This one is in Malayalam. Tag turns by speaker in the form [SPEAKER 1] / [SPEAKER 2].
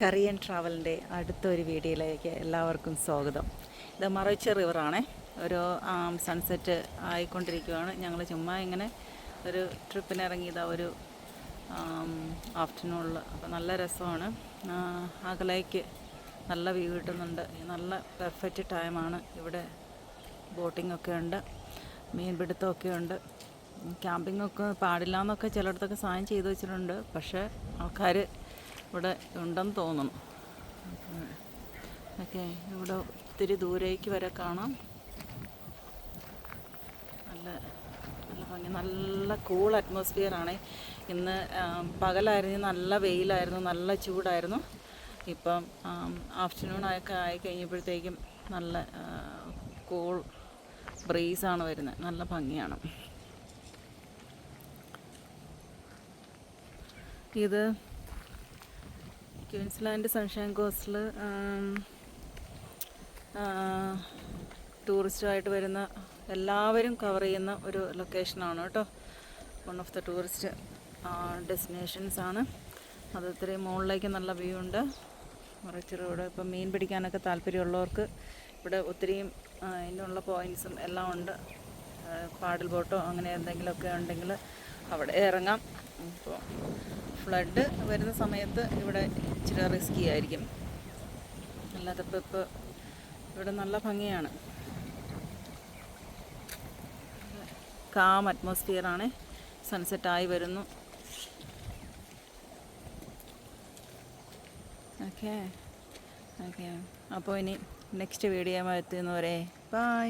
[SPEAKER 1] കറിയൻ ട്രാവലിൻ്റെ അടുത്തൊരു വീഡിയോയിലേക്ക് എല്ലാവർക്കും സ്വാഗതം. ഇത് മറൈച്ചർ റിവറാണേ. ഒരു സൺസെറ്റ് ആയിക്കൊണ്ടിരിക്കുകയാണ്. ഞങ്ങൾ ചുമ്മാ ഇങ്ങനെ ഒരു ട്രിപ്പിന് ഇറങ്ങിയതാ ഒരു ആഫ്റ്റർനൂണിൽ. അപ്പോൾ നല്ല രസമാണ്. അകലേക്ക് നല്ല വ്യൂ കിട്ടുന്നുണ്ട്. നല്ല പെർഫെക്റ്റ് ടൈമാണ്. ഇവിടെ ബോട്ടിങ്ങൊക്കെ ഉണ്ട്, മീൻപിടുത്തമൊക്കെ ഉണ്ട്. ക്യാമ്പിങ്ങൊക്കെ പാടില്ല എന്നൊക്കെ ചിലയിടത്തൊക്കെ സൈൻ ചെയ്ത് വെച്ചിട്ടുണ്ട്. പക്ഷേ ആൾക്കാർ ഇവിടെ ഉണ്ടെന്ന് തോന്നുന്നു. ഓക്കെ, ഇവിടെ ഒത്തിരി ദൂരേക്ക് വരെ കാണാം. നല്ല നല്ല ഭംഗി, നല്ല കൂൾ അറ്റ്മോസ്ഫിയറാണ്. ഇന്ന് പകലായിരുന്നു നല്ല വെയിലായിരുന്നു, നല്ല ചൂടായിരുന്നു. ഇപ്പം ആഫ്റ്റർനൂണൊക്കെ ആയി കഴിഞ്ഞപ്പോഴത്തേക്കും നല്ല കൂൾ ബ്രീസാണ് വരുന്നത്. നല്ല ഭംഗിയാണ്. ഇത് ക്വീൻസ്ലാൻഡ് സൺഷൈൻ കോസ്റ്റിൽ ടൂറിസ്റ്റുമായിട്ട് വരുന്ന എല്ലാവരും കവർ ചെയ്യുന്ന ഒരു ലൊക്കേഷനാണ് കേട്ടോ. വൺ ഓഫ് ദ ടൂറിസ്റ്റ് ഡെസ്റ്റിനേഷൻസാണ്. അത് ഇത്രയും മുകളിലേക്ക് നല്ല വ്യൂ ഉണ്ട്. മറിച്ചൊരു ഇവിടെ ഇപ്പം മീൻ പിടിക്കാനൊക്കെ താല്പര്യമുള്ളവർക്ക് ഇവിടെ ഒത്തിരിയും ഇതിനുള്ള പോയിൻറ്റ്സും എല്ലാം ഉണ്ട്. പാഡിൽ ബോട്ടോ അങ്ങനെ എന്തെങ്കിലുമൊക്കെ ഉണ്ടെങ്കിൽ അവിടെ ഇറങ്ങാം. ഇപ്പോൾ ഫ്ലഡ് വരുന്ന സമയത്ത് ഇവിടെ ഇച്ചിരി റിസ്കി ആയിരിക്കും. അല്ലാത്തപ്പോൾ ഇപ്പോൾ ഇവിടെ നല്ല ഭംഗിയാണ്. കാം അറ്റ്മോസ്ഫിയറാണ്. സൺസെറ്റായി വരുന്നു. ഓക്കെ ഓക്കെ അപ്പോൾ ഇനി നെക്സ്റ്റ് വീഡിയോ എത്തുന്നവരെ ബൈ.